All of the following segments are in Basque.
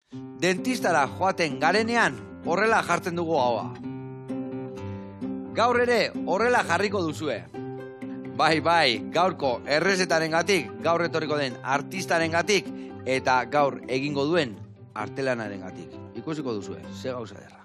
Dentistara joaten garenean horrela jartzen dugu gaua. Gaur ere horrela jarriko duzue. Bai, gaurko errezetarengatik, gaur etorriko den artistarengatik eta gaur egingo duen artelanarengatik. Ikusiko duzue, ze gauza derra.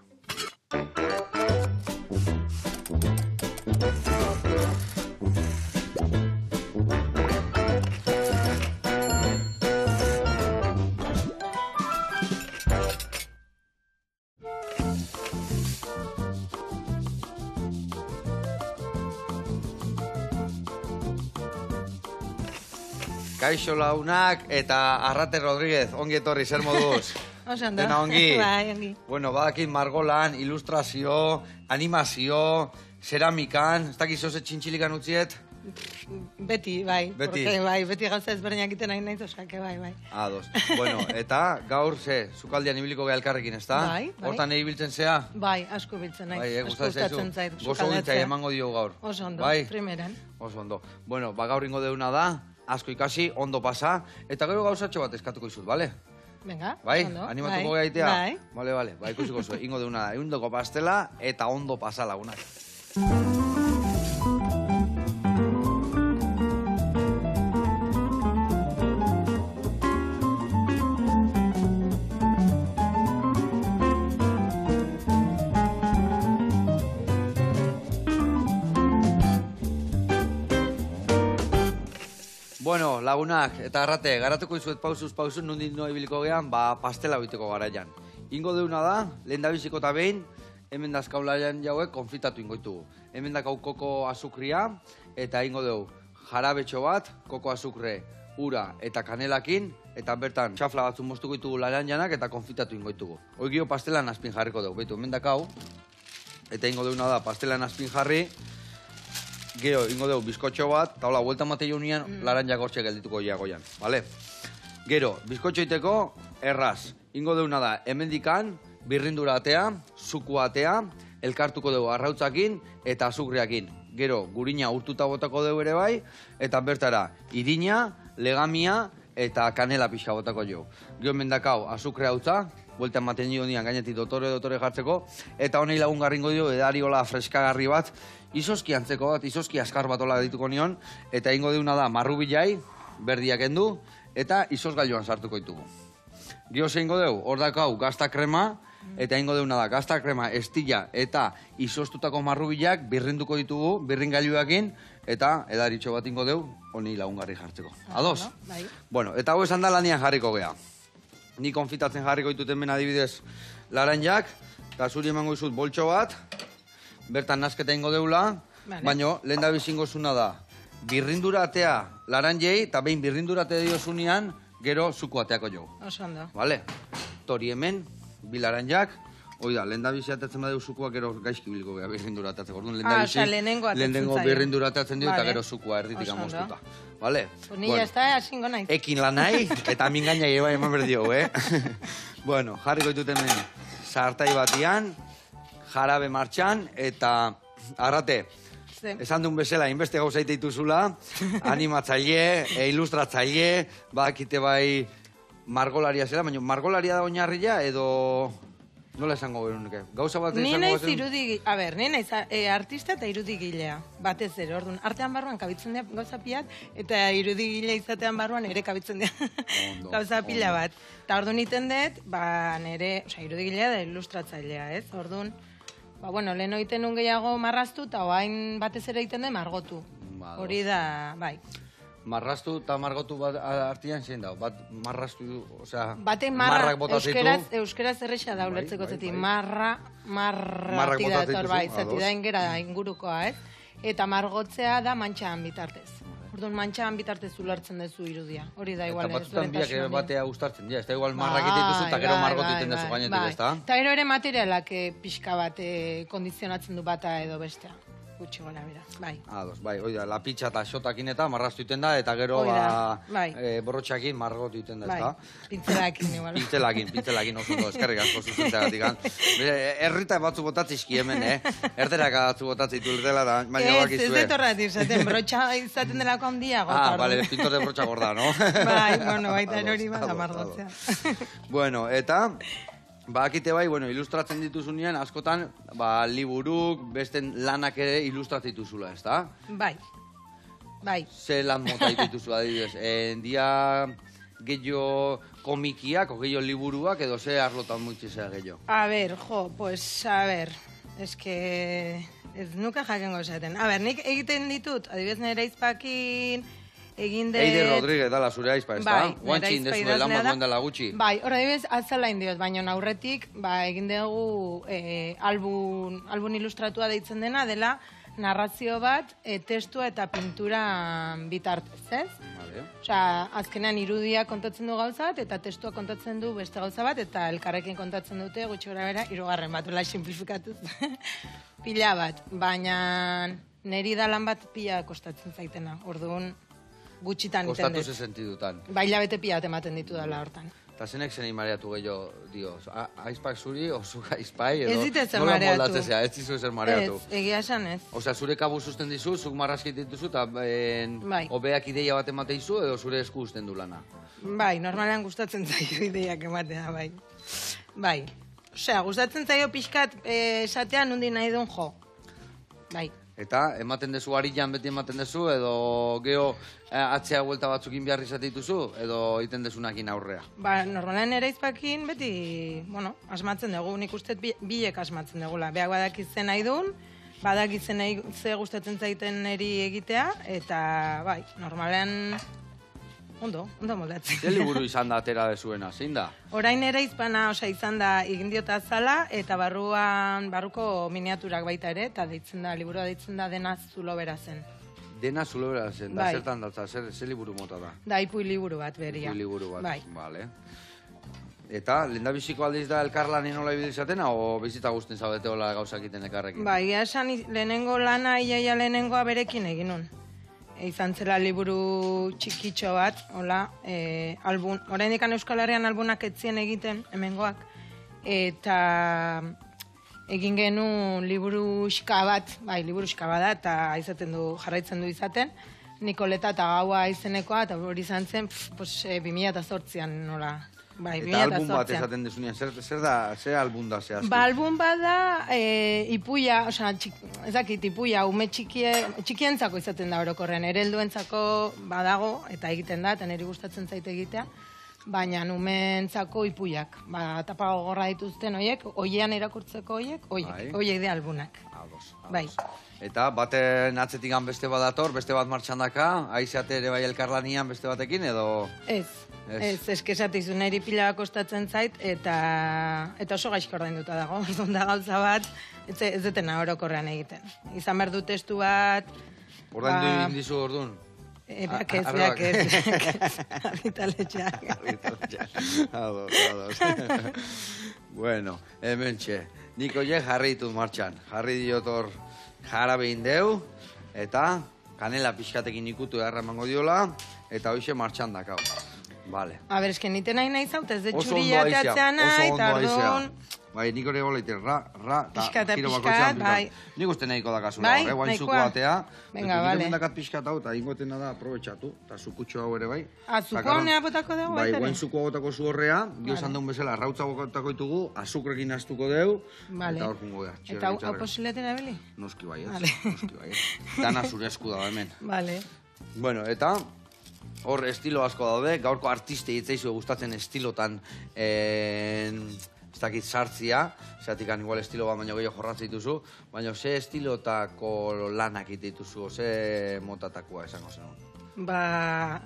Kaixo launak eta Arrate Rodríguez, ongi etorri, zer moduz? Osondo. Dena ongi? Bai, ongi. Bueno, badakit margolan, ilustrazio, animazio, ceramikan, ez dakiz oso txintxilikan utziet? Beti, bai. Beti. Beti gauza ezberdinak egiten nahi naiz, osake, bai. Ados. Bueno, eta gaur, sukaldian ibiliko geha elkarrekin, ez da? Bai. Hortan ibiltzen zea? Bai, asko biltzen nahi. Bai, gustatzen zait. Gozo giltzai emango dio gaur. Oso ondo, bai? primeran. Oso ondo. Bueno, gaur ingo deuna da, asko ikasi, ondo pasa, eta gero gauzatxo bat eskatuko izut, bale? Venga, bai? ondo. Animatuko gaitea? Bai. Bale, ikusiko zu, ingo deuna da, eundoko pastela eta ondo pasa lagunak. Bueno, lagunak, eta Arrate, garatuko izuet pausuz, nondik noa ibiliko gehan, pastela biteko garaian. Ingo deuna da, lehen dabiziko eta behin, hemen dazkaularian jauek konfitatu ingoitugu. Hemen dakau koko azukria, eta ingo dugu jarabetxo bat, koko azukre, ura eta kanelakin, eta bertan txafla batzun moztuko ditugu larian janak, eta konfitatu ingoitugu. Hoigio pastelan azpin jarriko dugu, behitu, hemen dakau, eta ingo deuna da, pastelan azpin jarri, gero, ingo dugu, bizkotxo bat, eta hola, huelta mate jounian, laranjak hortxe geldituko iagoian, bale? Gero, bizkotxo iteko, erraz. Ingo deuna da, hemendikan, birrindura atea, zuku atea, elkartuko dugu arrautzakin eta azukriakin. Gero, gurina urtuta botako dugu ere bai, eta bertara, irina, legamia eta kanela pixka botako jo. Gero mendakau, azukre hautza, buelta ematen dio nian gainetik dotore jartzeko, eta honei lagungarringo dio, edari hola freskagarri bat, izoski antzeko bat, izoski askar bat hola dituko nion, eta ingo deuna da marrubilai, berdiak endu, eta izozgailuan sartuko ditugu. Gio zeingo dugu, hor dakau gazta krema, eta ingo deuna da gazta krema, estilla eta izoztutako marrubilak birrinduko ditugu, birringailuakin, eta edaritxo bat ingo dugu, honi lagungarri jartzeko. Ados? Bai. Bueno, eta hau esan da lanian jarriko geha. Ni konfitatzen jarriko dituten ben adibidez laranjak, eta zuri emango izut boltxo bat, bertan nasketa ingo deula, baina lehen da bizingo zuna da, birrindura atea laranjei, eta behin birrindura atea diozunean, gero zuku ateako jo. Oso ondo. Vale? Tori hemen, bi laranjak, oida, lehen da bizi atetzen badeu zukuak gero gaizki biliko geha birrindura ateatzeko. Lehenengo birrindura ateatzen dio, eta gero zukua erditik amoztuta. Vale? Nila ez da, asingo naiz. Ekin lanai, eta mingaina eba eman berdio, Bueno, jarriko dituten hemen, sartai batian, jarabe martxan, eta Arrate, esan duen bezala, inbeste gauzaite dituzula, animatzaile, ilustratzaile, bakite bai margolaria zela, baina margolaria da oinarria edo nola esango gerunik? Gauza bat esango bat ni naiz artista eta irudigilea, batez ere, orduan, artean barruan kabitzen dira gauza piak, eta irudigilea izatean barruan ere kabitzen dira gauza pila bat. Eta orduan iten dut, nire, irudigilea da ilustratzailea, ez? Orduan, lehen oiten nun gehiago marraztu, eta oain batez ere egiten den margotu. Hori da, bai. Marraztu eta margotu bat artian zein da? Bat marraztu, baten marrak botazitu? Euskeraz erresa da ulertzeko zeti. Marrak botazitu, bai, zati da ingera ingurukoa, ez? Eta margotzea da mantxaan bitartez. Orduan mantxaan bitartez ulertzen duzu irudia. Hori da igual. Eta batzutan biak batea gustartzen, ez da igual marrak dituzu eta gero margot iten duzu gainetik, ez da? Eta gero ere materialak pixka bat kondizionatzen du bata edo bestea. gutxi gora bera, bai. Ados, bai, oida, lapitxa eta xotakin eta marraztu iten da, eta gero borrotxakin margotu iten da, ezta? Pintzelakin, igual. Pintzelakin oso ondo, eskerrik asko zuzentzeagatik. Errita batzu botatzizki hemen, erderak batzu botatzitu dela, baina bakizue. Ez detorrat izaten, brotxa izaten delako handiago. Bale, pintor de brotxa gorda, no? Bai, bueno, baita erori bada margotzea. Bueno, eta... Akite bai, ilustratzen dituzunean, askotan, liburuk, besten lanak ere ilustratzen dituzula, ez da? Bai. Ze lan mota dituzu, adibidez? Dia gehiago komikiak, o gehiago liburuak, edo ze arlotan muitzizea gehiago? Ez que ez nuke jakengo esaten. Nik egiten ditut, adibidez nire izpakin... Eider Rodríguez dala zure aizpa, ez da? Guantxin dezu lan bat duen dela gutxi. Bai, horra dibez, azala indiot, baina aurretik, egin dugu albun ilustratua deitzen dena, dela narrazio bat, testua eta pintura bitartez, ez? Osea, azkenean irudia kontatzen du gauza bat, eta testua kontatzen du beste gauza bat, eta elkarrekin kontatzen dute, gutxi gora bera, 3 bat, hola simplifikatuz, pila bat. Baina niri da lan bat pila kostatzen zaitena, orduan, gutxitan iten dut. Kostatu ze sentidutan. Hilabete pila eman ditu dela hortan. Eta zenek zenei mareatu gehiago, dio, aizpak zuri, oso aizpai, edo... Ez ditezen mareatu. Nola moldatzea, ez dizu ezer mareatu. Ez, egia esan ez. Osea, zure kabu susten dizu, zuk marrazkit dituzu, eta obeak ideia bat emate izu, edo zure esku usten du lana. Bai, normalean gustatzen zaio ideiak ematea, bai. Bai. Osea, gustatzen zaio pixkat esatea nundi nahi duen jo. Bai. Eta, ematen dezu arian beti ematen dezu, edo geho atzea buelta batzukin behar izate dituzu, edo iten dezunakin aurrea? Normalen ere izpakin beti, asmatzen dugu, nik uste bilek asmatzen dugula. Beak badakitzen nahi duen, badakitzen nahi ze gustatzen zaiten eri egitea, eta bai, normalen ondo moldatzen. Ze liburu izan da atera dezuena, zein da? Orain ere izpana, izan da igindiota zala, eta barruko miniaturak baita ere, eta liburua deitzen da Dena Zulo Bera zen. Dena Zulo Bera zen, da zertan datza, ze liburu mota da? Da, ipui liburu bat beria. Ipui liburu bat, bale. Eta, lehendabiziko aldiz da elkarlanen nola ibilizatena, o bizita guztien zaudete hola gauzak iten elkarrekin? Bai, esan lehenengo lana, iaia lehenengoa berekin eginun. Izan zela liburu txikitxo bat, hola, albun, oraindik Euskal Herrian albunak etzien egiten, hemengoak, eta egin genuen liburu xika bat, da, eta jarraitzen du izaten, Nikoleta eta Gaua izenekoa, eta hori izan zen, 2008an nola. Eta albun bat esaten desunean, zer albun da zehazki? Albun bat da, ipuia, ipuia, ume txikientzako izaten da orokorrean, erelduentzako badago, eta egiten da, eta niri gustatzen zaite egitea, baina umeentzako ipuiak. Tapa gogorra dituzten oiek, oiean irakurtzeko oiek de albunak. Bai. Eta baten atzetik beste bat dator, beste bat martxandaka, aizeate ere bai elkarlanian beste batekin, edo... Ez, eskesat izun niri pila kostatzen zait, eta oso gaizko ordainduta dago, da gauza bat, ez detena orokorrean egiten. Izan behar du testu bat... Ordaindu indizu orduan? Beak ez, argitaletxeak. Ados. Bueno, hemen txe, nik oie jarri ditut martxan, jarri diotor jarabe indeu, eta kanela pixkatekin ikutu erra emango diola, eta hoxe martxan dakau. Vale. A ber, eske nite nahi zaut, ez de txuria teatzea nahi, eta orduan... Bai, nik hori gola iten, pixka, bai. Nik uste nahiko dakazula, guain zuko batea, venga, vale. Nik mendakat pixkat hau, eta ingotena da aprobetxatu, eta zukutxo hau ere bai. Zuko honea botako dugu, bai, guain zuko botako zu horrea, giosan duen bezala, rautza botako ditugu, azukrekin astuko dugu, eta hor fungo beha. Eta hau posileten abili? Noski bai ez. Dana zure esku da hemen. Vale. Bueno, eta... Hor estilo asko daude, gaurko artiste hitzaizu gustatzen estilotan ez dakit sartzia, zeatikan igual estilo bat baino gehiago jorratzen dituzu, baina ze estilotako lanak dituzu, ze motatakoa esango zen?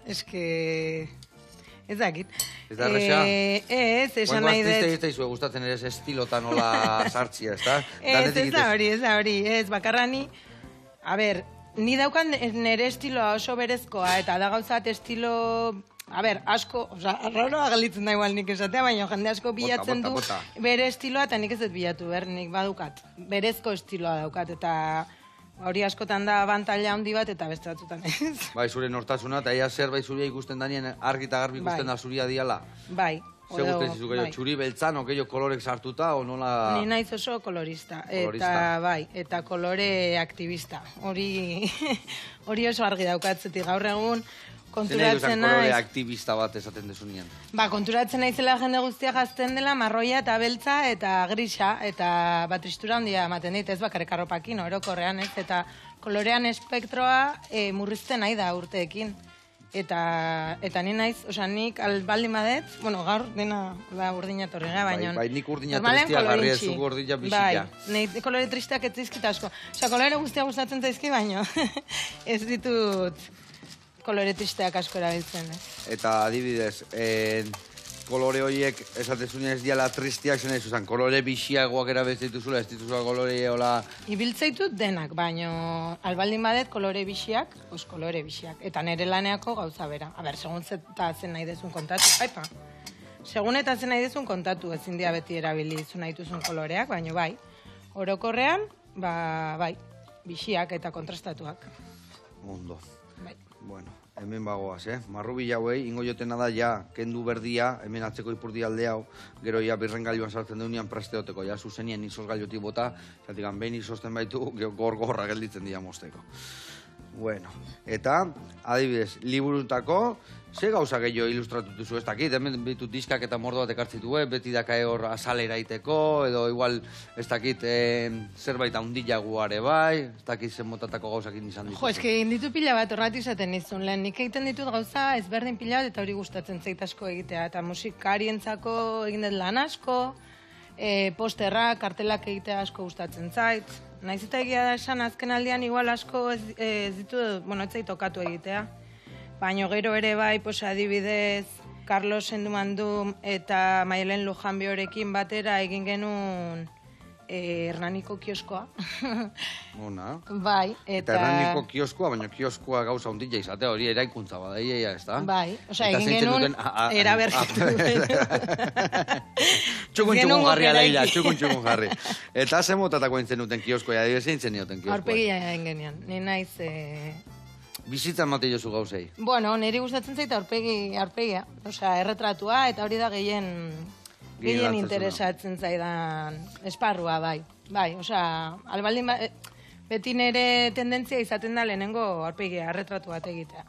Eske... Ez dakit. Ez da errexea? Ez, esan nahi dut. Artiste hitzaizu gustatzen ere estilotan hola sartzia, ez da? Ez da hori, ez bakarrani. A ber... Ni daukan nire estiloa oso berezkoa, eta da gauzat estilo... A ber, asko, arraroa galitzen da igual nik esatea, baina jende asko bilatzen du bere estiloa, eta nik ez dut bilatu, nik badukat. Berezko estiloa daukat, eta Hori askotan da abantaila handi bat eta beste batzutan ez. Bai, zure nortasuna, eta ea zerbait zuria ikusten danien argi eta garbi ikusten da zuria diala. Bai. Zer gusten zizu, gehiago txuri beltzan, o gehiago kolorek sartuta, o nola... Ni naiz oso kolorista. Eta bai, eta kolore aktivista. Hori oso argi daukatzetik gaur egun, konturatzen naiz... kolore aktivista bat esaten desunean? Ba, konturatzen naizela jende guztia jazten dela, marroia eta beltza eta grisa, eta bat tristura handia ematen dit, ez bakarrik arropakin, orokorrean ez, eta kolorean espektroa murrizten nahi da urteekin. Eta ni naiz, nik baldin badet, bueno, gaur dena da urdina torrega, baina... Bai, nik urdina tristia garri ez zugu urdina bizia. Bai, nahi kolore tristeak ez zizkit asko. Kolore guztia gustatzen zaizki, baina ez ditut kolore tristeak asko erabiltzen. Eta adibidez, kolore horiek esatezunen ez diala tristiak zen ez, kolore bixiagoak erabiltzen dituzula, ez dituzula kolore hola... Ibiltzaitut denak, baina albaldin badet kolore bixiak, kolore bixiak. Eta nire laneako gauza bera. Segun eta zen nahi dezun kontatu. Segun eta zen nahi dezun kontatu, ezin dia beti erabilizu nahi duzun koloreak, baina bai, orokorrean, bai, bixiak eta kontrastatuak. Ondo. Bai. Bueno, hemen bagoaz, Marrubil hauei, ingo jotena da, kendu berdia, hemen atzeko ipurdi alde hau, gero birrengailuan sartzen deunean presteoteko, zuzenien izos gailotik bota, zatikan behin izosten baitu, gorra gelditzen dira mosteko. Bueno, eta, adibidez, liburutako, ze gauza gehiago ilustratu duzu ez dakit, hemen bitu diskak eta mordo bat ekartzitu, beti dakae hor azalera iteko, edo igual, ez dakit, zerbait handiagoare bai, ez dakit zen motatako gauzakin izan ditu. Jo, eske inditu pila bat horretu izaten nizun, lehen nik egiten ditut gauza ezberdin pila bat eta hori gustatzen zait asko egitea, eta musikarientzako egin dut lan asko, posterrak, kartelak egitea asko gustatzen zait, naiz eta egia da esan azken aldian igual asko ez ditu, ez zait tokatu egitea. Baina gero ere bai, adibidez, Carlos Endumandum eta Maialen Lujanbiorekin batera egin genuen Hernaniko kioskoa. Ona. Bai, eta Hernaniko kioskoa, baina kioskoa gauza hundila izatea, hori eraikuntza bada, ez da? Bai, egin genuen eraberritu. Txukun jarri aleila, txukun jarri. Eta ze motatako entzen duten kioskoa, zein zen nioten kioskoa? Aurpegia egin genian, ni naiz... Bizitzan mate jozu gauzei? Bueno, niri gustatzen zaita aurpegia. Erretratua eta hori da gehien interesatzen zaidan esparrua, bai. Bai, albaldin beti nire tendentzia izaten da lehenengo aurpegia, erretratu bat egitea.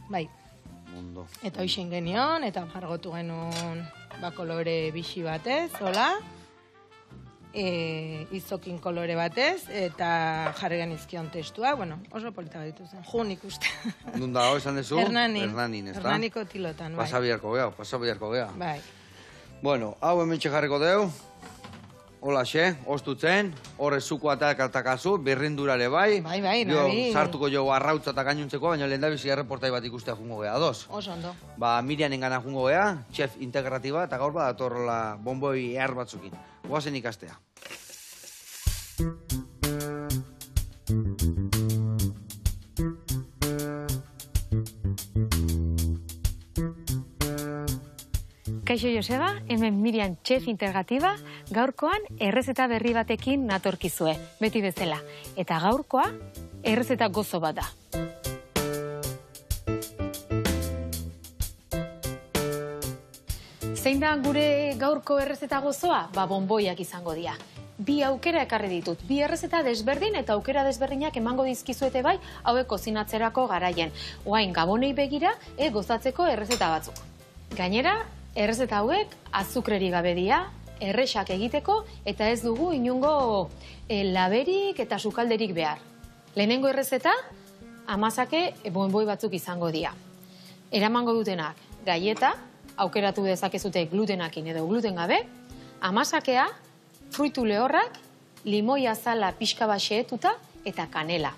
Bai. Ondo. Eta hoxen genion, eta margotu genuen kolore bixi batez, hola. Izokin kolore batez, eta jarri genizkion testua, oso polita bat dituzen, jun ikuste. Nunda hau esan dezu? Hernanin, ez da? Hernaniko tilotan, bai. Pasabiarko geha. Bai. Bueno, hau hemen txejarriko deu, hola xe, ostutzen, horre zuko atakazu, birrindurare bai. Bai, nahi. Sartuko jo arrautza eta gainuntzeko, baina lehen da bizi erreportai bat ikustea jungo geha, ados? Oso ondo. Mirian engana jungo geha, chef integratiba, eta gaur bat atorrola bomboi ehar batzukin. Goazen ikastea. Kaixo Joseba, hemen Miriam Chef Integratiba, gaurkoan errezeta berri batekin natorkizue, beti bezala. Eta gaurkoa errezeta gozo bat da. Zein da gure gaurko errezeta gozoa? Bonboiak izango dira. Bi aukera ekarri ditut. Bi errezeta desberdin eta aukera desberdinak emango dizkizuete bai, hauek kozinatzerako garaien. Oain gabonei begira, gozatzeko errezeta batzuk. Gainera, errezeta hauek azukreri gabe dira, erresak egiteko eta ez dugu inungo laberik eta sukalderik behar. Lehenengo errezeta, amazake bonboi batzuk izango dira. Eramango dutenak gaieta, aukeratu dezakezute glutenakin edo gluten gabe, amazakea, fruitu lehorrak, limoi azala pixka bat xehetuta eta kanela.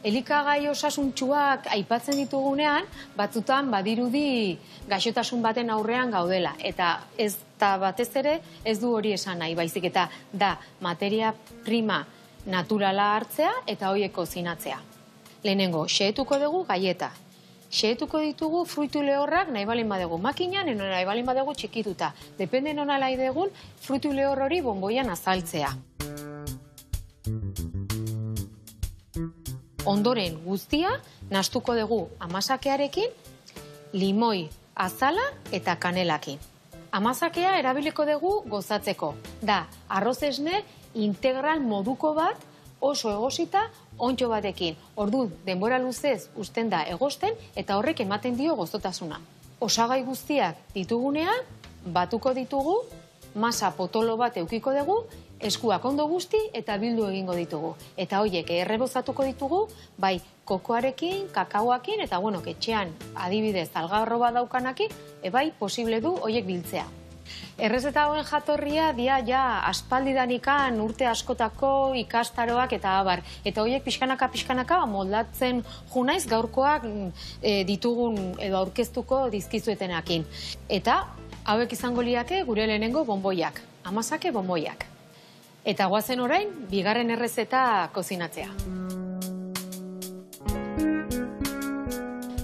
Elikagai osasuntsuak aipatzen ditugunean, batzutan badirudi gaixotasun baten aurrean gaudela. Eta ez da batez ere ez du hori esan nahi, baizik eta da materia prima naturala hartzea eta horiek kozinatzea. Lehenengo, xehetuko dugu gaieta. Xehetuko ditugu fruitu lehorrak nahi balin badegu makinan, eno nahi balin badegu txikituta. Depende nona nahi dugun fruitu lehor hori bonboian azaltzea. Ondoren guztia, nastuko dugu amasakearekin, limoi, azala eta kanelakin. Amazakea erabiliko dugu gozatzeko. Da, arroz esne integral moduko bat, oso egosita, ontxo batekin. Ordu, denbora luzez usten da egosten eta horrek ematen dio gozotasuna. Osagai guztiak ditugunean, batuko ditugu, masa potolo bat eukiko dugu, eskuak ondo guzti eta bildu egingo ditugu. Eta horiek errebozatuko ditugu, bai kokoarekin, kakaoakin, eta bueno, etxean adibidez algarro bat daukanakin, bai posible du horiek biltzea. Errezeta hauen jatorria dia ja aspaldidanikan urte askotako ikastaroak eta abar. Eta horiek pixkanaka moldatzen junaiz gaurkoak ditugun edo aurkeztuko dizkizuetenakin. Eta hauek izango liake gure lehenengo bonboiak, amazake bonboiak. Eta guazen orain, bigarren errezeta kozinatzea.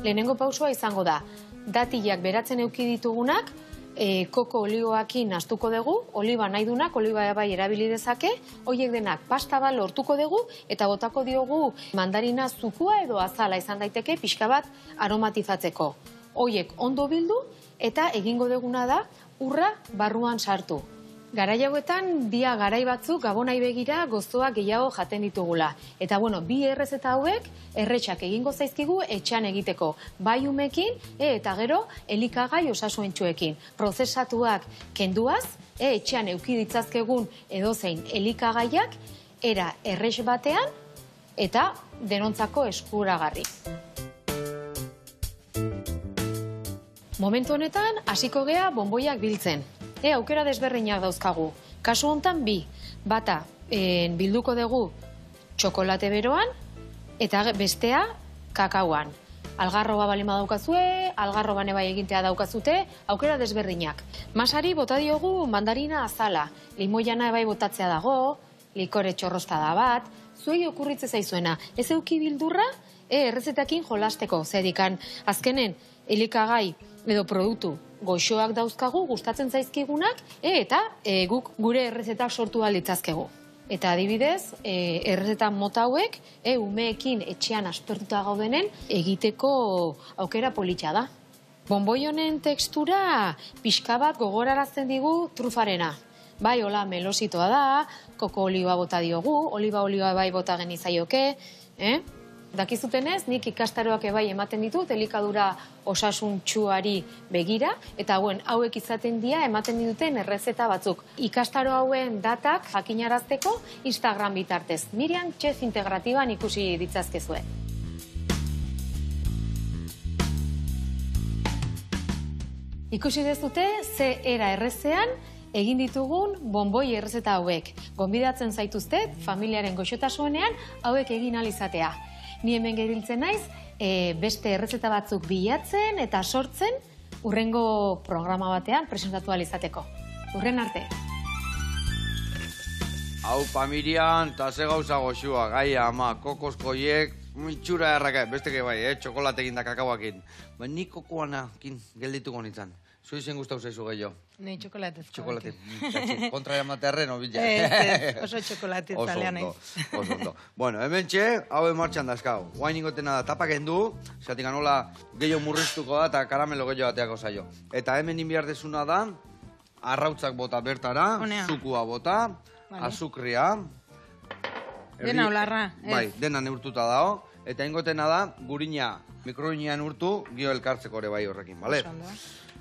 Lehenengo pausua izango da, datilak beratzen euki ditugunak, koko oligoakin nastuko dugu, oliba nahi dunak, oliba bai erabili dezake, horiek denak pasta bat lortuko dugu, eta botako diogu mandarina zukua edo azala izan daiteke pixka bat aromatizatzeko. Horiek ondo bildu, eta egingo duguna da, urra barruan sartu. Garai hauetan, dia garai batzuk gabonai begira gozoak gehiago jaten ditugula. Eta bueno, bi errezeta hauek erretxak egingo zaizkigu etxean egiteko. Bai umekin eta gero elikagai osasuentsuekin. Prozesatuak kenduaz, etxean euki ditzazkegun edozein elikagaiak, era errex batean eta denontzako eskuragarri. Momentu honetan, hasiko gea bonboiak biltzen. Aukera desberdinak dauzkagu. Kasu hontan bi. Bata, bilduko dugu txokolate beroan, eta bestea kakaoan. Algarroba balima daukazue, algarroba bai egintea daukazute, aukera desberdinak. Masari bota diogu mandarina azala, limoiana bai botatzea dago, likore txorrostada bat, zuei okurritze zaizuena. Ez euki bildurra, errezetakin jolasteko, zedikan azkenen elikagai edo produktu goxoak dauzkagu, gustatzen zaizkigunak, eta guk gure errezetak sortu alitzazkegu. Eta adibidez, errezeta mota hauek, umeekin etxean aspertuta gaudenen, egiteko aukera politxa da. Bonboi honen tekstura pixka bat gogorarazten digu trufarena. Bai, hola, melositoa da, koko oliba bota diogu, oliba bai bota genizaioke, Dakizutenez, nik ikastaroak ebai ematen ditut, elikadura osasuntsuari begira, eta hauek izaten dira ematen dituten errezeta batzuk. Ikastaro hauen datak jakinarazteko Instagram bitartez. Miriam Chef Integratiban ikusi ditzazkezue. Ikusi dezute, ze era errezean egin ditugun bonboi errezeta hauek. Gonbidatzen zaituztet, familiaren goxotasunean hauek egin alizatea. Ni hemen gebiltzen naiz, beste errezeta batzuk bilatzen eta sortzen urrengo programa batean presentatu alizateko. Urren arte. Hau, Miriam, eta ze gauza goxua, gaia, ama, kokoskoiek, mitxura erraka, beste bai, txokolatekin da kakauakin. Ba, ni kokoanakin geldituko nintzen. Zui zen guztau zaizu gehiago? Nei txokolatez. Txokolate. Kontra jamaterren, obila. Oso txokolatez zalean naiz. Oso ondo. Bueno, hemen txe, hau emartxan dazkau. Guain ingotena da tapaken du, zatik anola gehiago murriztuko da eta karamelo gehiago bateako zaio. Eta hemen inbiardezuna da, arrautzak bota bertara, zukua bota, azukria. Dena olarra. Bai, dena neurtuta dao. Eta ingotena da, gurina mikroinean urtu, gio elkartzeko ere bai horrekin, bale?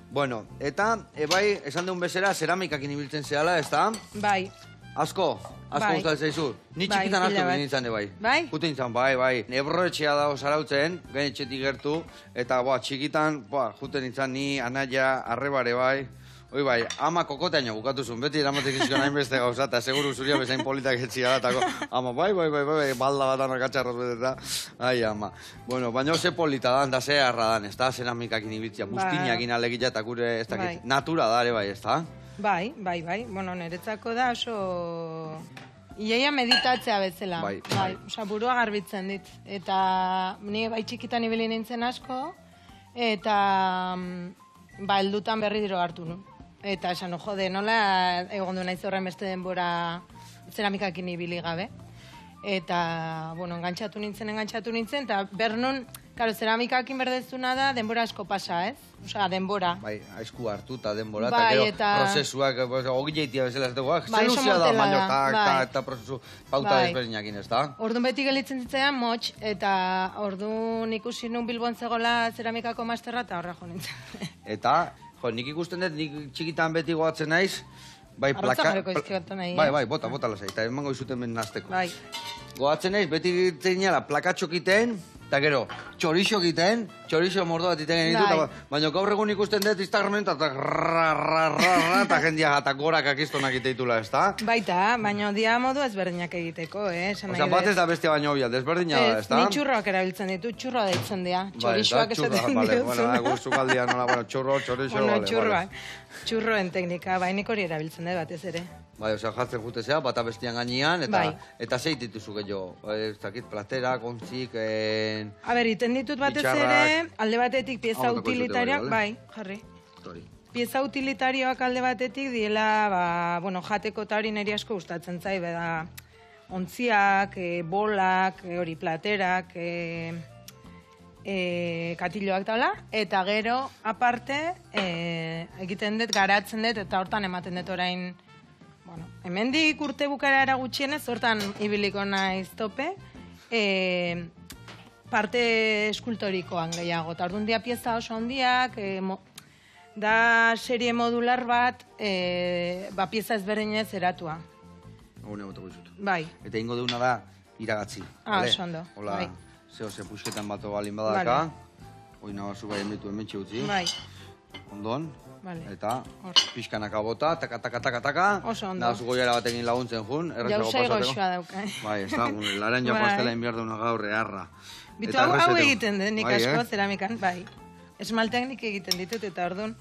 Bueno, eta, bai, esan deun bezera, ceramikakin ibiltzen zehala, ez da? Bai. Asko gustatzen zaizu. Ni txikitan asko nintzen, bai. Bai? Jute nintzen, bai. Ebro etxea dago zarautzen, gain etxetik gertu, eta, txikitan, jute nintzen ni, anaia, arrebare, bai. Hoi bai, ama kokoteaino bukatu zuen, beti eramatek izkion hainbeste gauza, eta seguru zuria bezain politak etxia da, eta ama, bai, balda bat anak atxarroz beteta, ai, ama. Bueno, baina ze polita dan, da ze harra dan, ez da, ceramikakin ibiltzia, buztinakin alegitza, eta gure, ez dakit, natura da, ere bai, ez da? Bai, bueno, niretzako da oso... Iaia meditatzea bezala. Bai. Osa, burua garbitzen dit. Eta ni bai txikitan ibili nintzen asko, eta heldutan berri diro hartu nu. Eta esan, jode, nola egon du naiz horren beste denbora zeramikakin ibili gabe. eta, bueno, engantzatu nintzen, eta bernon, karo, zeramikakin berdezuna da, denbora asko pasa, ez? Osea, denbora. Bai, aizku hartu eta denbora, Bai, eta eta prozesuak, ogilleitia bezala ez dugu, Bai, oso zeluzia da, motela baino, da, eta prozesu pauta desberdinakin, ez da? Orduan beti gelitzen zitzean motx, eta orduan ikusi nun Bilbon zegoela zeramikako masterra, eta horra jo nintzen. Eta, jo, nik ikusten dut, nik txikitan beti goatzen naiz, bai, Arratza jarriko izkibatu nahi, bai, bota lasai, eta emango izuten ben nazteko. Bai. Goatzen naiz, beti zeinala, plakatxok iten, eta gero, txorixo egiten, txorixo mordo bat iten genitu, baina gaur egun ikusten dut Instagramen, eta jendia eta gorak akistonak iteitula, ez da? Baita, baina dia modu ezberdinak egiteko, Osea, bat ez da beste baino hobia, desberdina da, ez da? Ni txurroak erabiltzen ditu, txurroa deitzen dira, txorixoak esaten dira. Guzukaldia nola, txurro, txorixo, txurroen teknika, nik hori erabiltzen dut batez ere. Bai, osea, jartzen jutezea, bata bestian gainean, eta zeit dituzu gehiago, ez dakit, platerak, ontzik, A ber, iten ditut batez ere, alde batetik pieza utilitarioak, bai, jarri. Pieza utilitarioak alde batetik diela, bueno, jateko eta hori niri asko gustatzen zai, beda, ontziak, bolak, hori platerak, katilloak taula, eta gero, aparte, egiten dut, garatzen dut, eta hortan ematen dut orain, bueno, hemendik urte bukaera gutxienez, hortan ibiliko naiz tope, parte eskultorikoan gehiago, eta orduan dia pieza oso handiak, da serie modular bat, pieza ezberdinez eratua. Hone gotako izut. Bai. Eta ingo deuna da, iragatzi. Oso ondo, bai. Zehose puxketan bato balin badaka, hoi nabazu bai emitu hementxe utzi. Bai. Ondon. Eta pixkanaka bota, taka. Oso ondo. Nabazu goiara batekin laguntzen jun. Jausai goxua dauka. Bai, ez da, laranja pastela inbiar dauna gaur eharra. Bitu hau egiten den, nik asko zeramikan, bai. Esmalteak nik egiten ditut, eta orduan.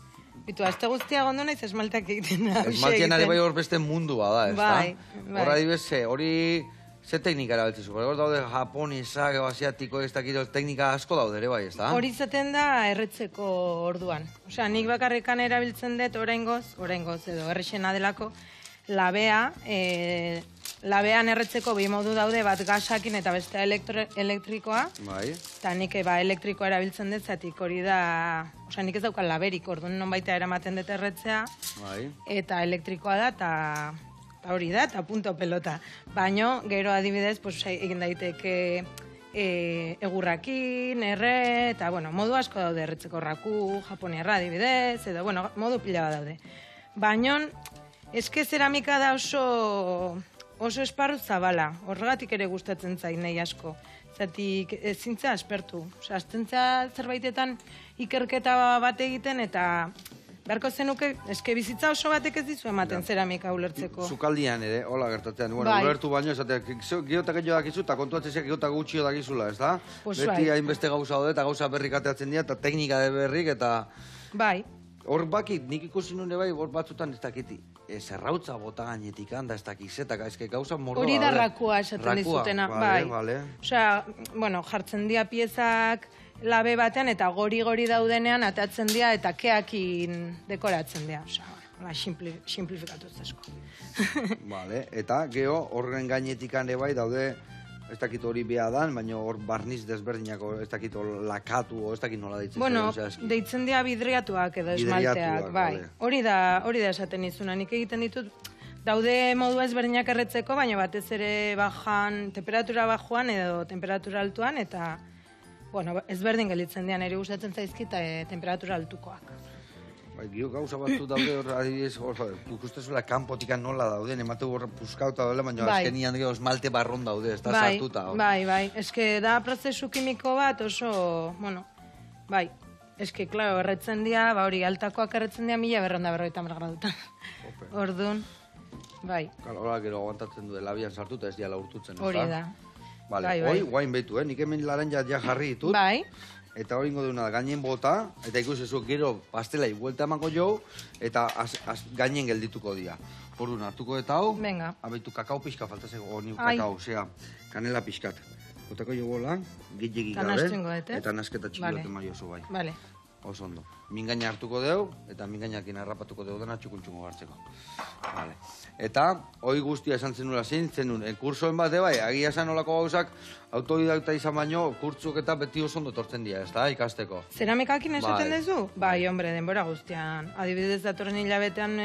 Bitu, azte guztia gondo naiz esmalteak egiten da. Esmaltean ari bai hor beste mundua da, ez da? Bai. Hor adibes, hori... Ze teknika erabiltzizu? Hor daude japonesak, asiatiko, ez dakit, teknika asko daude ere bai, ez da? Hori izaten da erretzeko orduan. Osea, nik bakarrikan erabiltzen dut oraingoz edo errexena delako, labea, labean erretzeko bi modu daude, bat gasakin eta beste elektrikoa. Bai. Eta nik elektrikoa erabiltzen dut, zatik hori da, osea, nik ez daukan laberik, orduan non baita eramaten dut erretzea. Bai. Eta elektrikoa da, eta hori da, eta punto pelota. Baino, gero adibidez, egin daiteke egurrakin, erre, eta, bueno, modu asko daude erretzeko raku, japoniarra adibidez, edo, bueno, modu pila daude. Baino, eske zeramika da oso esparru zabala, horregatik ere gustatzen zain nahi asko. Zatik, ezintza aspertu. Osa, aztentza zerbaitetan ikerketa bat egiten, eta beharko zenuke, eske bizitza oso batek ez dizu ematen zeramika ulertzeko. Zukaldian ere, hola gertatzean. Bueno, ulertu baino, esateak, geotak gehiago dakizu, eta kontuatzeziak geotak gutxio dakizula, ez da? Beti hainbeste gauza daude, eta gauza berrik ateatzen dira, eta teknika de berrik, eta... Bai. Hor bakit, nik ikusi nune bai, hor batzutan ez dakiti, zerrautza bota gainetik handa, ez dakizetak, ezke gauza mordoa. Hori da rakua esaten dizutena, bai. Vale. Osea, bueno, jartzen dira piezak labe batean, eta gori daudenean atatzen dira, eta keakin dekoratzen dira. Osea, simplifikatu ez asko. Vale, eta geho horren gainetik hande bai daude, ez dakit hori beha dan, baina hor barniz desberdinako, ez dakit lakatu, ez dakit nola deitzen. Bueno, deitzen dira bidriatuak edo esmalteak, bai. Hori da esaten izuna, nik egiten ditut, daude modu ezberdinak erretzeko, baina batez ere bajan, temperatura bajuan edo temperatura altuan, eta, bueno, ezberdin gelitzen dian, ere gustatzen zaizkit temperatura altukoak. Bai, gio gauza batzu daude hor, adibidez, ikustezuela kanpotikan nola dauden, emate hor puskauta daude, baina azkenian gero esmalte barron daude, ez da sartuta. Bai, eske da prozesu kimiko bat oso, bueno, bai, eske, klaro, erretzen dira, hori altakoak erretzen dira 1250 gradutan. Orduan, bai. Hora gero aguantatzen du, labian sartuta ez diala urtutzen, ez da? Hori da. Vale, hoi, guain behitu, nik hemen laranja ja jarri ditut. Bai. Eta hori ingo deuna gainen bota, eta ikusezu gero pastelai buelta emango jo, eta gainen geldituko dira. Orduan hartuko eta hau, abeitu kakao pixka, faltazeko honi kakao, osea, kanela pixkat. Botako jo bola, gitxegi gabe, eta nasketa txikilote maio oso bai. Vale. Oso ondo. Mingaina hartuko deu, eta mingainakin harrapatuko deu dena txukuntxungo hartzeko. Vale. Eta, hoi guztia esan zenula zenun, kursoen bat, bai, agia esan olako gauzak, autodidakta izan baino, kurtsuk eta beti oso ondo tortzen dira, ez da, ikasteko. Zeramikakin esaten dezu? Bai, hombre, denbora guztian. Adibidez, datorren hilabetean,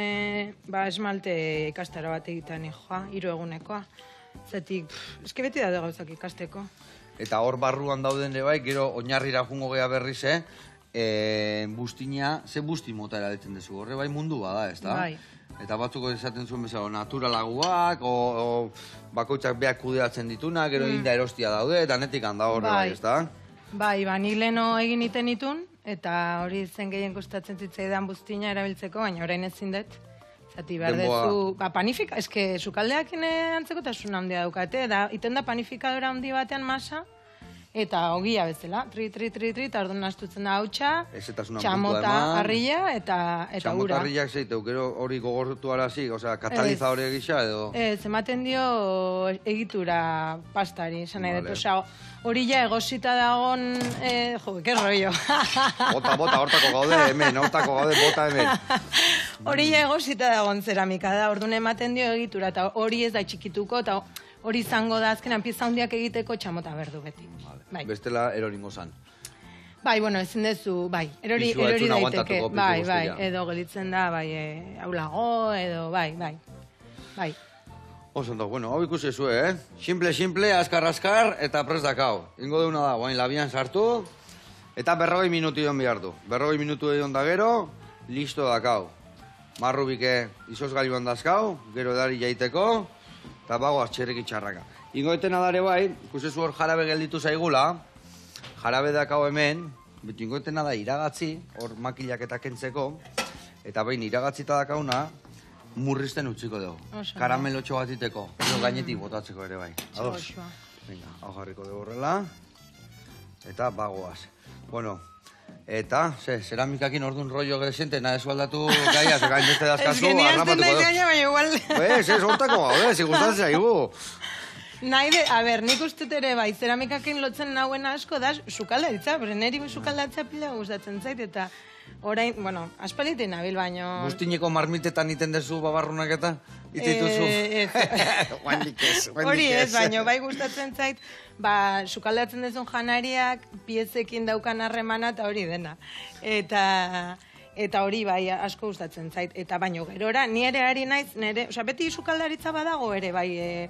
esmalte ikastara bat egiten, joa, 3 egunekoa. Zetik, eske beti daude gauzak ikasteko. Eta hor barruan dauden bai, gero oinarrira jungo gea berriz, bustina, ze busti mota erabiltzen dezu, horre bai mundu bada, ez da? Bai. Eta batzuko esaten zuen bezala, naturalaguak, o bakoitzak beak kudeatzen dituna, gero inda erostia daude, eta netik handa horre bai, ez da? Bai, nik leheno egin iten itun, eta hori zen gehien kostatzen zitzaidan bustina erabiltzeko, baina orain ezin dut. Zati behar dezu, panifika, eske sukaldeak antzekotasun handia daukate, iten da panifikadora handi batean masa, eta ogia bezala, tri, eta orduan astutzen da hautsa, txamota harria eta ura. Txamota harriak zeiteu, gero hori gogortu arazi, osea, katalizadore gisa edo? Ez, ematen dio egitura pastari, esan nahi dut, osea, hori ja egosita dagon, que rollo. Bota, hortako gaude hemen, bota hemen. Hori ja egosita dagon zeramika da, orduan ematen dio egitura, eta hori ez da txikituko, eta hori izango da azkenan pieza handiak egiteko txamota berdu beti. Bai. Bestela eroringo zan. Bai, bueno, ezin dezu, bai, erori daiteke, bai, edo gelitzen da, bai, aulago, edo, bai. Oso ondo, bueno, hau ikusi zue, Simple, askar, eta prest dakau. Ingo deuna da, guain labian sartu, eta 40 minutu ion behar du. 40 minutu ion da gero, listo dakau. Marrubike izozgailuan dazkau, gero edari jaiteko, eta bago atxerrik itxarraka. Ingo etena dare bai, ikusi zu hor jarabe gelditu zaigula, jarabe dakau hemen, betu ingo etena da iragatzi, hor makilak eta kentzeko, eta behin iragatzita dakauna, murrizten utziko dugu. Karamelotxo bat iteko, gainetik botatzeko ere bai. Ados? Venga, hau jarriko dugu horrela, eta bagoaz. Bueno, eta, zeramikakin orduan rollo gedesiente, nahi aldatu gaia, gain beste dazkazu, arrapatuko dugu. Ez geniazten nahi gaina, baina igual. Pues, hortako gaude, zigustatzen zaigu. Nik uste ere bai, zeramikakin lotzen nauen asko da, sukaldaritza, bere neri sukaldaritza pila gustatzen zait, eta orain, bueno, aspalitin nabil, baino... Bustineko marmitetan iten dezu babarrunak eta itituzu. Hori ez, baino, bai gustatzen zait, sukaldatzen dezun janariak, piezekin daukan harremana eta hori dena. Eta hori bai asko gustatzen zait, eta baino gerora, ni ere ari naiz, osea, beti sukaldaritza badago ere bai...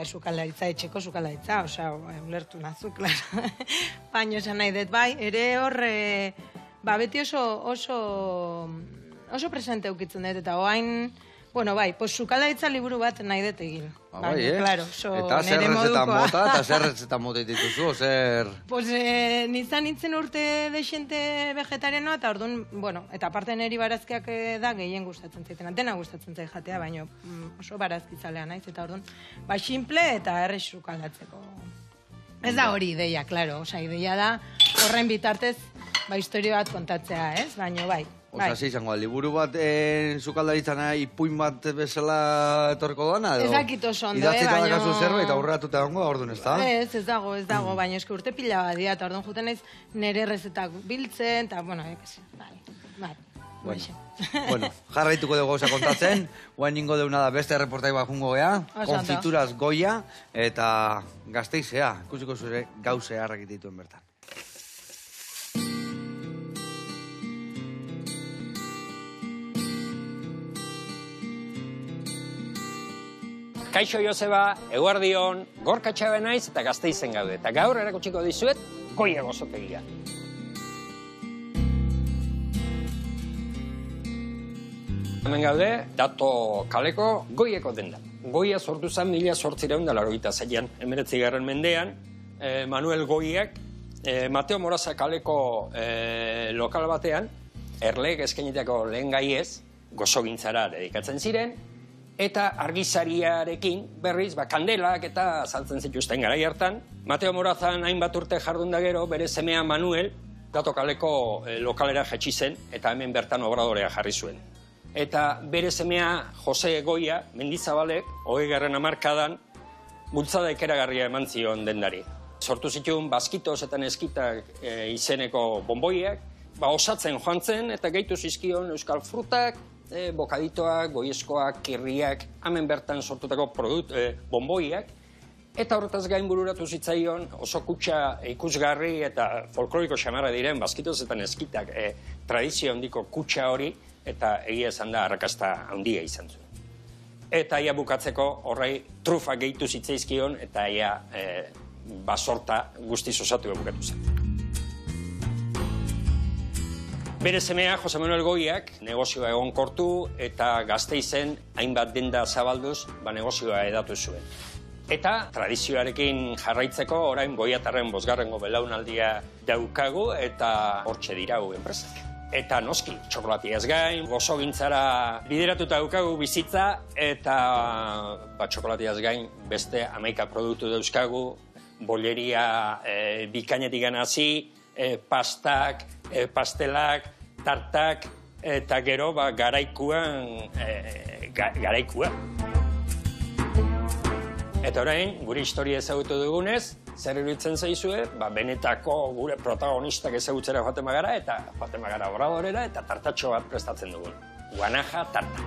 sukaldaritza, etxeko sukaldaritza, osea, ulertu nazu, klaro. Baina esan nahi dut, bai, ere hor, beti oso presente eukitzen dut, eta oain, bueno, bai, sukaldaritza liburu bat nahi dut egin. Bai, eta zer rezetan mota, eta zer rezetan mota dituzu, zer... Nizan nintzen urte desente vegetarianoa, eta orduan, bueno, eta aparte neri barazkiak da gehien gustatzen zaiten, dena gustatzen zait jatea, baina oso barazkizalea naiz, eta orduan, simple eta errez sukaldatzeko. Ez da hori ideia, klaro, osea, ideia da horren bitartez, historio bat kontatzea, ez? Baina, bai. Osa, izango, liburu bat sukaldaritzana ipuin bat bezala etorko doana, edo? Ez dakit oso ondo, Idatzita dakazu zerbait, aurreratuta dago, orduan, ez da? Ez dago, baina eske urte pila badia, eta orduan juten naiz nire errezetak biltzen, eta, bueno, bai. Bueno, jarraituko dugu gauza kontatzen, guain ningo deuna da beste reportai bat jungo gea, konfituraz goia, eta Gasteizea, ikusiko zure gauze harrak dituen bertan. Kaixo Joseba, eguardion, Gorka Txabe naiz eta Gasteizen gaude. Eta gaur erakutsiko dizuet, goia gozotegia. Hemen gaude, Dato kaleko goieko denda. Goia sortu zen 1886an, 19. mendean, Manuel Goiak, Mateo Moraza kaleko lokal batean, erleek eskainitako lehen gaiez, gozogintzara dedikatzen ziren, eta argizariarekin berriz, kandelak eta saltzen zituzten garai hartan. Mateo Morazan hainbat urte jardun da gero, bere semea Manuel, Dato kaleko lokalera jetxi zen, eta hemen bertan obradorea jarri zuen. Eta bere semea Jose Goia, Mendizabalek, 20. hamarkadan, bultzada ikeragarria eman zion dendari. Sortu zituen Baskitos eta Neskitak izeneko bonboiak, osatzen joan zen, eta gehitu zizkion euskal frutak, bokaditoak, goieskoak, kirriak, hemen bertan sortutako bonboiak, eta horretaz gain bururatu zitzaion oso kutxa ikusgarri eta folkloriko xamarra diren bazkitoz eta neskitak tradizio handiko kutxa hori, eta egia esan da arrakasta handia izan zuen. Eta ia bukatzeko horrei trufa gehitu zitzaizkion eta ia basorta guztiz osatu bukatu zen. Bere semea, Jose Manuel Goiak, negozioa egonkortu eta Gasteizen hainbat denda zabalduz, negozioa edatu zuen. Eta tradizioarekin jarraitzeko orain Goiatarren 5. belaunaldia daukagu eta hortxe dirau enpresak. Eta noski, txokolatiaz gain, gozogintzara bideratuta daukagu bizitza, eta txokolatiaz gain beste 11 produktu dauzkagu, bolleria bikainetik hasi, pastak, pastelak, tartak, eta gero garaikuan. Eta orain, gure historia ezagutu dugunez, zer iruditzen zaizue, benetako gure protagonistak ezagutzera joaten bagara, eta joaten bagara obradorera, eta tartatxo bat prestatzen dugun. Guanaja tarta.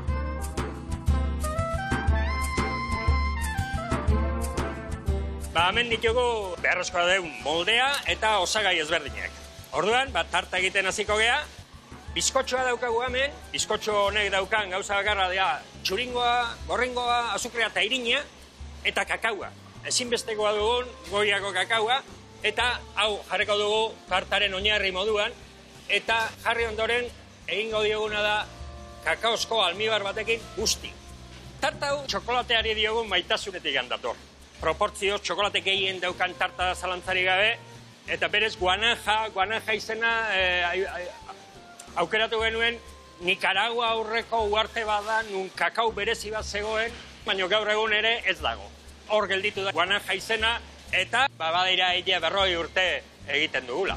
Hemen ditugu beharrezkoa deun moldea eta osagai ezberdinak. Orduan, tarta egiten hasiko gea, bizkotxoa daukagu hemen, bizkotxo honek daukan gauza bakarra dira txuringoa, gorringoa, azukrea eta irina, eta kakaua. Ezinbestekoa dugun Goiako kakaua, eta hau jarriko dugu tartaren oinarri moduan, eta jarri ondoren egingo dioguna da kakaosko almibar batekin guzti. Tarta hau txokolateari diogun maitasunetik dator. Proportzioz txokolate gehien daukan tarta zalantzari gabe, eta berez Guanaja izena aukeratu genuen Nicaragua aurreko uarte bada nun kakao berezi bat zegoen, baina gaur egun ere ez dago. Hor gelditu da Guanaja izena, eta badira 150 urte egiten dugula.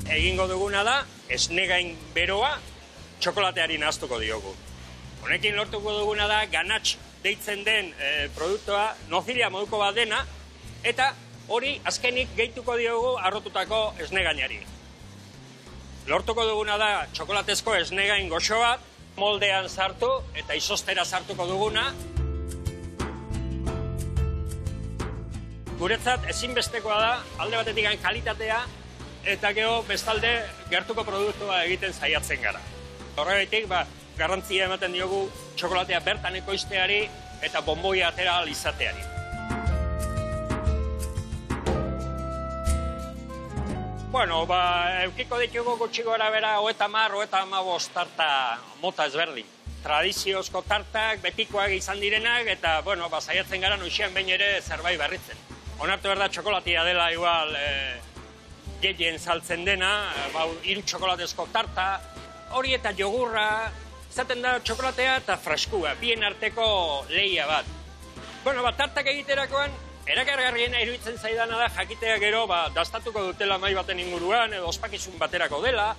Egingo duguna da, esnegain beroa txokolateari nahaztuko diogu. Honekin lortuko duguna da, ganatx deitzen den produktua, nozilia moduko bat dena, eta hori azkenik gehituko diogu arrotutako esnegainari. Lortuko duguna da, txokolatezko esnegain goxo bat, moldean sartu eta izostera sartuko duguna. Guretzat ezinbestekoa da, alde batetik kalitatea, eta gero bestalde gertuko produktua egiten saiatzen gara. Horregatik, garrantzia ematen diogu txokolatea bertan ekoizteari eta bonboia atera ahal izateari. Eukiko ditugu gutxi gora bera 30-35 tarta mota ezberdin. Tradiziozko tartak, betikoak izan direnak, eta saiatzen gara noixean behin ere zerbait berritzen. Onartu behar da txokolatia dela igual gehien saltzen dena, 3 txokolatezko tarta, hori eta jogurra, izaten da txokolatea eta freskua, bien arteko lehia bat. Tartak egiterakoan, erakargarriena iruditzen zaidana da jakitea gero dastatuko dutela mai baten inguruan edo ospakizun baterako dela,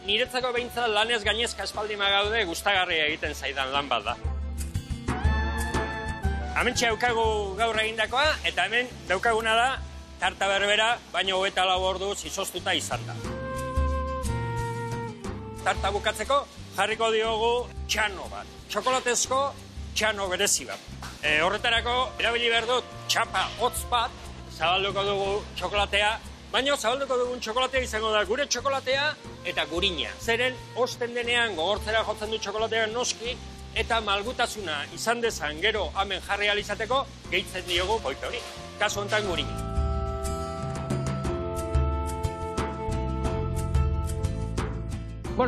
niretzako behintzat lanez gainezka espaldima gaude gustagarria egiten zaidan lan bat da. Hementxe daukagu gaur egindakoa, eta hemen daukaguna da tarta berbera, baina 24 orduz izoztuta izan da. Tarta bukatzeko jarriko diogu txano bat, txokolatezko txano berezi bat. Horretarako erabili behar dut txapa hotz bat, zabalduko dugu txokolatea, baina zabalduko dugun txokolatea izango da gure txokolatea eta gurina. Zeren, osten denean gogortzera jotzen du txokolatea noski, eta malgutasuna izan dezan gero hemen jarri ahal izateko, gehitzen diogu koipe hori. Kasu honetan gurina.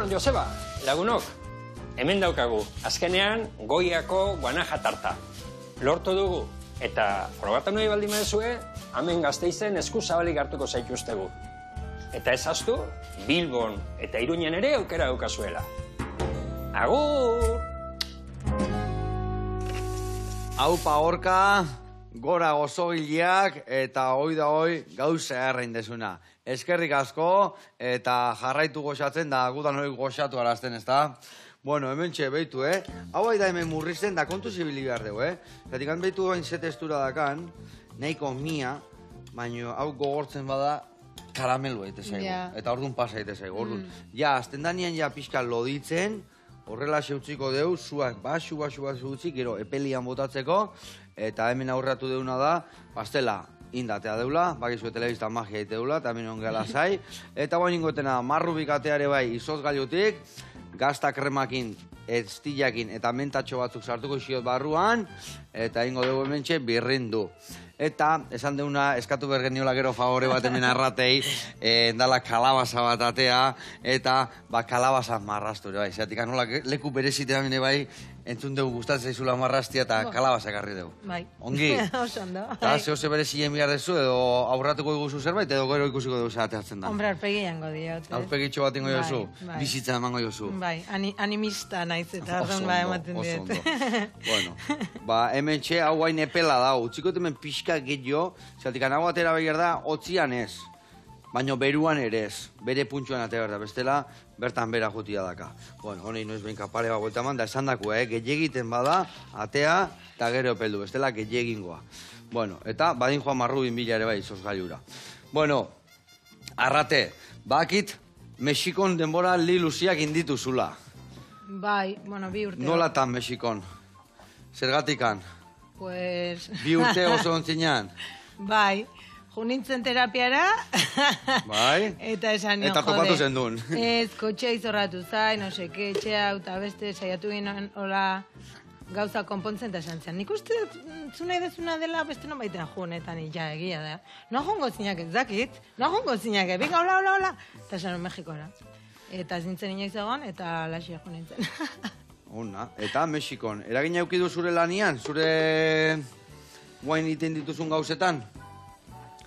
Joseba, lagunok, hemen daukagu, azkenean Goiako Guanaja tarta. Lortu dugu, eta probatu nahi baldin baduzue, hemen Gasteizen esku zabalik hartuko zaituztegu. Eta ezaztu, Bilbon eta Iruñan ere aukera daukazuela. Agur! Aupa horka, gora gozogileak eta hoi da hoi gauza errein desuna. Eskerrik asko eta jarraitu goxatzen da gudan hori goxatu arazten, ez da? Hemen txe, behitu, Hau da hemen murrizten da kontu zibili behar dugu, Zatik behitu hain zete estura dakan, nahiko mia, baina hau gogortzen bada karamelo egite zaigu. Eta orduan pasa egite zaigu. Orduan, ja, azten danean ja pixka loditzen, horrela xeutziko deu, zuak baxu utzi, gero epelian botatzeko, eta hemen aurratu deuna da, pastela indatea deula, bakizu telebista magia egite deula, eta hemen ongela zai, eta guain ingotena marru bikateare bai izoz gailutik, gazta kremakin, estillakin eta mentatxo batzuk sartuko isiot barruan, eta ingo dugu hementxe birrindu. Eta, esan deuna, eskatu bergeniola gero favore bat hemen arratei, dala kalabaza bat atea, eta kalabaza marrastu, bai. Zeatik, anola leku berezitea mine bai, entzun dugu gustatzen zaizula marrastia eta kalabaza ekarri dugu. Bai. Ongi? Oso ondo. Eta zehose berezien behar dezu, edo aurratuko dugu zerbait, edo gero ikusiko dugu zateatzen da. Hombre, aurpegi jango diot. Aurpegitxo bat ingo jozu, bizitza emango jozu. Bai, animista naiz eta orduan ematen diet. Bueno, hemen txe, hau hain epela da, utziko hemen pixka gehiago, zeatik, hau atera behar da, otzian ez, baino beruan ere ez, bere puntxuan atera behar da, bestela, bertan bera jutia daka. Bueno, honi noiz behin kapare bat buelta da esan dako, gehiagiten bada, atea, eta gero epeldu, bestela, gehiagingoa. Bueno, eta badin joan marrubin bila ere bai, zoz gailura. Bueno, arrate, bakit, Mexikon denbora li luziak inditu zula. Bai, bueno, 2 urte. Nolatan Mexikon? Zergatikan? Pues... 2 urte oso ontzinean? Bai, junintzen terapiara. Bai? Eta esan nion, eta topatu zen duen. Ez, kotxea izorratu zain, no seke, etxea, eta beste, saiatu ginen, hola, gauza konpontzen eta esan zen. Nik uste zuna idezuna dela beste non baitean junetan ja egia da. No jongo zinak ez dakit, no jongo zinak, binga, hola. Eta esan Mexikora. Eta zintzen inoiz egon, eta laxia junintzen. Ona, eta Mexikon, eragin aukidu zure lanian, zure guain iten dituzun gauzetan?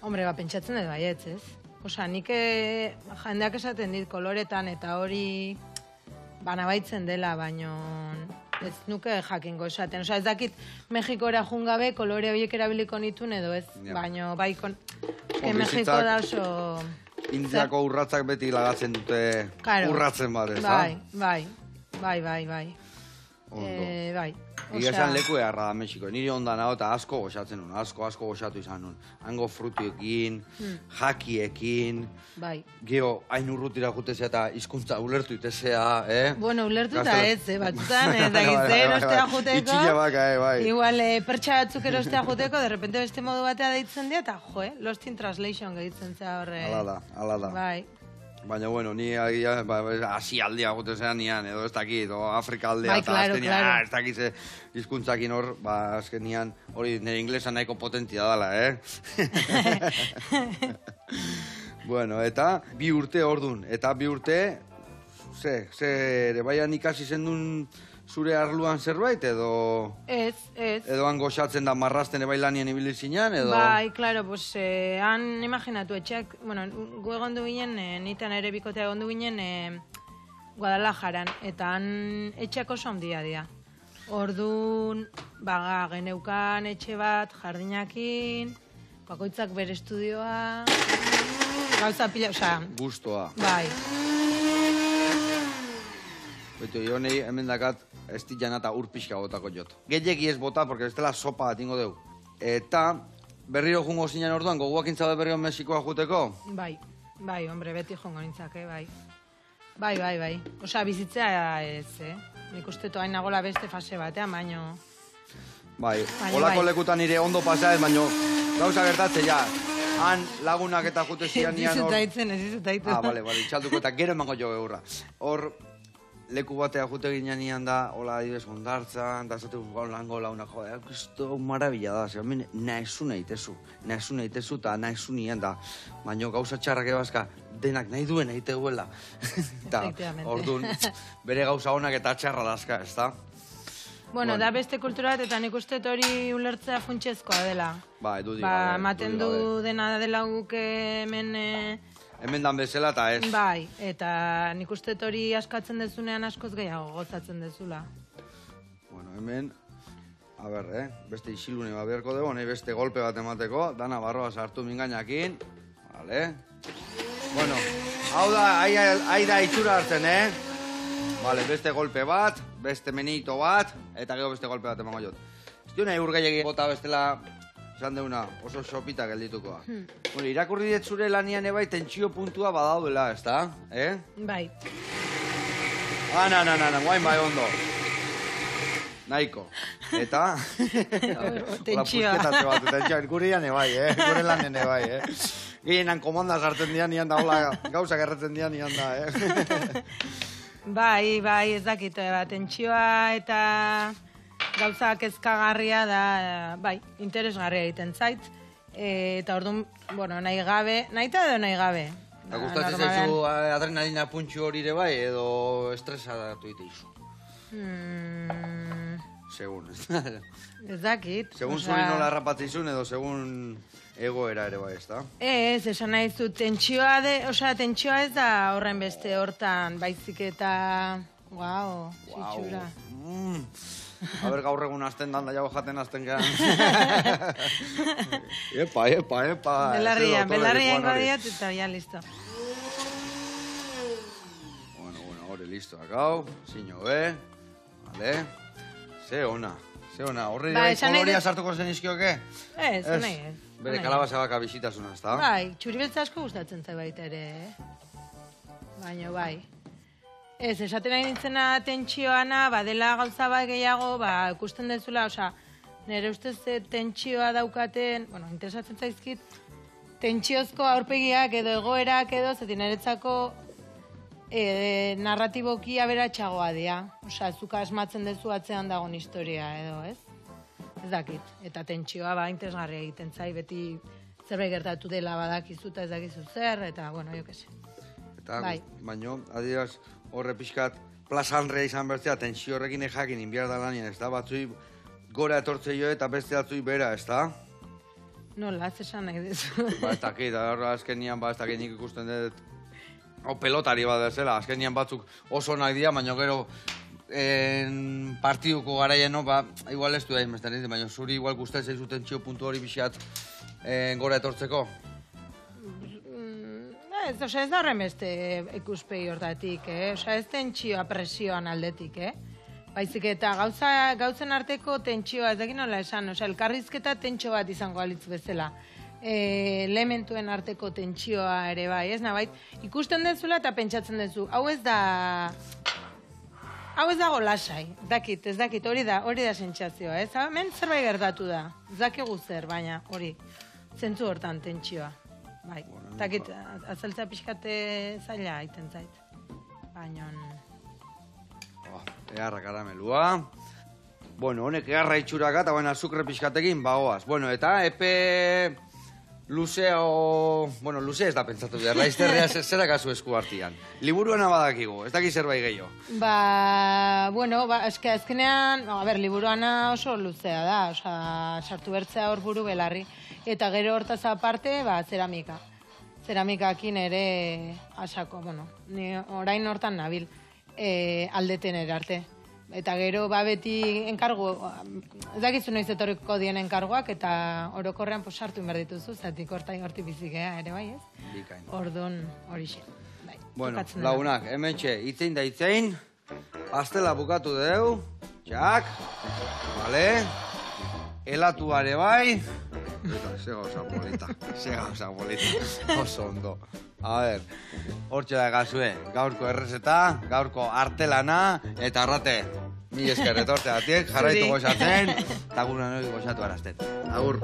Hombre, pentsatzen dut baietz, ez? Osa, nik jendeak esaten dit koloretan eta hori banabaitzen dela, baino ez nuke jakingo esaten. Osa, ez dakit Mexikora jungabe kolore horiek erabiliko nitun edo ez, baino bai Mexiko da oso... Indiako urratzak beti lagatzen dute urratzen bat, ez da? Bai. Ondo. Bai. Iga esan leku eharra da Mexiko. Niri ondan hau eta asko goxatzen nun, asko goxatu izan nun. Hango frutuekin, jakiekin, geho hain urrutira jutezea eta hizkuntza ulertu itezea, Bueno, ulertu eta ez, batzutan, eta gizten ostea juteko. Itxilla baka, bai. Igual, pertsa batzuk erostea juteko, derrepente beste modu batea deitzen dira, eta Lost in Translation gehitzen zea horre. Ala da. Bai. Baina, bueno, ni hasi aldea gute zean nian, edo ez dakit, o Afrika aldea, eta azkenian, ez dakit hizkuntzakin hor, azkenian hori nire inglesa nahiko potentia dala, Bueno, eta 2 urte ordun, eta 2 urte, ere baian ikasi zendun zure arluan zerbait, edo... Ez. Edo han goxatzen da marrasten ebailanien ibili zinean, edo... Bai, klaro, pues, han imaginatu etxeak, bueno, gu egondu ginen, nitan ere bikotea egondu ginen Guadalajaran, eta han etxeak oso handia dira. Orduan, geneukan etxe bat, jardinakin, bakoitzak bere estudioa, gauza pila, osea... Gustoa. Bai. Beto, honei hemen dakat estilan eta urpixka botako jot. Gehiegi ez bota, porque bestela sopa bat ingo deu. Eta berriro jungo zinean orduan, goguak intzabe berriro Mexikoa juteko? Bai, hombre, beti jongo nintzake, bai. Bai. Osa, bizitzea ez, Nik uste hain nagola beste fase batean, baino... Bai, holako lekutan nire ondo pasea ez, baino gauza gertatze, ja. Han lagunak eta jute zian nian hor... Ez izutaitzen. Bale, itxalduko eta gero emango jo eurra. Hor, leku batea jute ginean nian da, hola, adibes, ondartzan, da zate guzgau lango launa, joder, esto marabila da, zer, nahizuna itezu eta nahizunian da, baina gauza txarrak ebazka, denak nahi duen egiteguela. Eta, orduan, bere gauza honak eta txarra dazka, ez da? Bueno, da beste kultura bat, eta nik uste hori ulertzea funtsezkoa dela. Ba, edu digabe. Ematen du dena dela guk hemen... Hemen dan bezala eta ez. Bai, eta nik uste hori askatzen dezunean askoz gehiago gozatzen dezula. Bueno, hemen, a ber, beste isilune bat beharko dugu, nahi beste golpe bat emateko, dana barroa sartu mingainakin, vale. Bueno, hau da, ahi da itxura hartzen, Vale, beste golpe bat, beste menito bat, eta gero beste golpe bat emango jot. Ez nahi urgaiegi bota bestela, zan deuna, oso sopita gelditukoa. Bueno, irakurri dut zure lanian ebai tentsio puntua badaudela, ez da? Bai. Guain bai ondo. Nahiko. Eta? Tentsioa. Tentsioa, gurian ebai, gure lanen ebai, Gehienan komanda sartzen dian, nian da, hola, gauzak erretzen dian, nian da, Bai, ez dakit, tentsioa eta gauza kezkagarria da, bai, interesgarria egiten zait. Eta orduan, bueno, nahi eta nahi gabe. Eta gustatzen zaizu adrenalina puntxu hori ere bai, edo estresadatu itizu? Segun, ez dakit. Segun zuri nola errapatzizun edo segun egoera ere bai, ez da? Ez, esan nahi zu, tentsioa ez da horren beste hortan, baizik eta... Guau, txitxura. A ber, gaur egun azten dan da jago jaten azten gehan. Epa. Belarria ingodiat eta ya, listo. Bueno, hori listo, akau, zino be, vale. Ze ona. Horri koloria sartuko zen izkioke? Ez, nahi ez. Bere kalabazabaka bizitasuna, ez da? Bai, txuribeltza asko gustatzen zai baita ere, Baina, bai. Ez, esaten nahi nintzena tentsioana, badela gauza bai gehiago, ikusten dezula, nire ustez tentsioa daukaten, interesatzen zaizkit, tentsiozko aurpegiak edo egoerak edo, zeti niretzako narratiboki aberatsagoa dira. Zuka asmatzen dezu atzean dagoen historia edo, ez? Ez dakit. Eta tentsioa interesgarria egiten zai, beti zerbait gertatu dela badakizu eta ez dakizu zer, eta, jo kese. Eta, baino, adiraz, horre pixkat, plazanrea izan bertzea, tensio horrekin jakin inbiar da lanien, ez da? Batzui gora etortze jo eta beste batzui bera, ez da? Nola, ez esan nahi dezu. Ez dakit, azkenian, ez dakit nik ikusten dut, pelotari bat dezela, azkenian batzuk oso nahi dira, baina gero partiduko garaien, igual ez du da inbestean, baina zuri igual gustatzen zaizu tentsio puntu hori bixiat gora etortzeko? Ez da horren beste ikuspegi hortatik, ez tentsioa presioan aldetik, Baizik eta gauzen arteko tentsioa, ez dakit nola esan, elkarrizketa tentsio bat izango alitz bezala. Elementuen arteko tentsioa ere bai, ez nabait, ikusten dezula eta pentsatzen dezu, hau ez dago lasai, ez dakit, hori da sentsazioa, ez? Hemen zerbait gertatu da, ez dakigu zer, baina hori, zentzu hortan tentsioa. Bai, takit, azaltza pixkate zaila aiten zait. Baina... Egarra karamelua. Bueno, honek egarra itxuraka eta baina azukre pixkatekin bagoaz. Bueno, eta epe luzeo... Bueno, luze ez da pentsatu behar, laizterrea zerakazu esku hartian. Liburuana badakigu, ez daki zerbait gehiago. Azkenean, liburuana oso luzea da, sartu bertzea hor buru belarri. Eta gero hortaz aparte, zeramika. Zeramikakin ere asako, ni orain hortan nabil, aldeten erarte. Eta gero, beti enkargu, ez dakizu noiz etorriko dien enkarguak, eta orokorrean sartu behar dituzu, zatik horti bizikea ere bai, ez? Bikain. Orduan horixe. Bueno, lagunak, hemen itzein da itzein, pastela bukatu deu, txak, bale, elatuare bai, Ze gauza polita, oso ondo. A ber, hortxe da gazue, gaurko errezeta, gaurko artelana, eta arrate. Mil esker etortzea atiek, jarraitu gozatzen, eta gure noi gozatu arazten. Agur.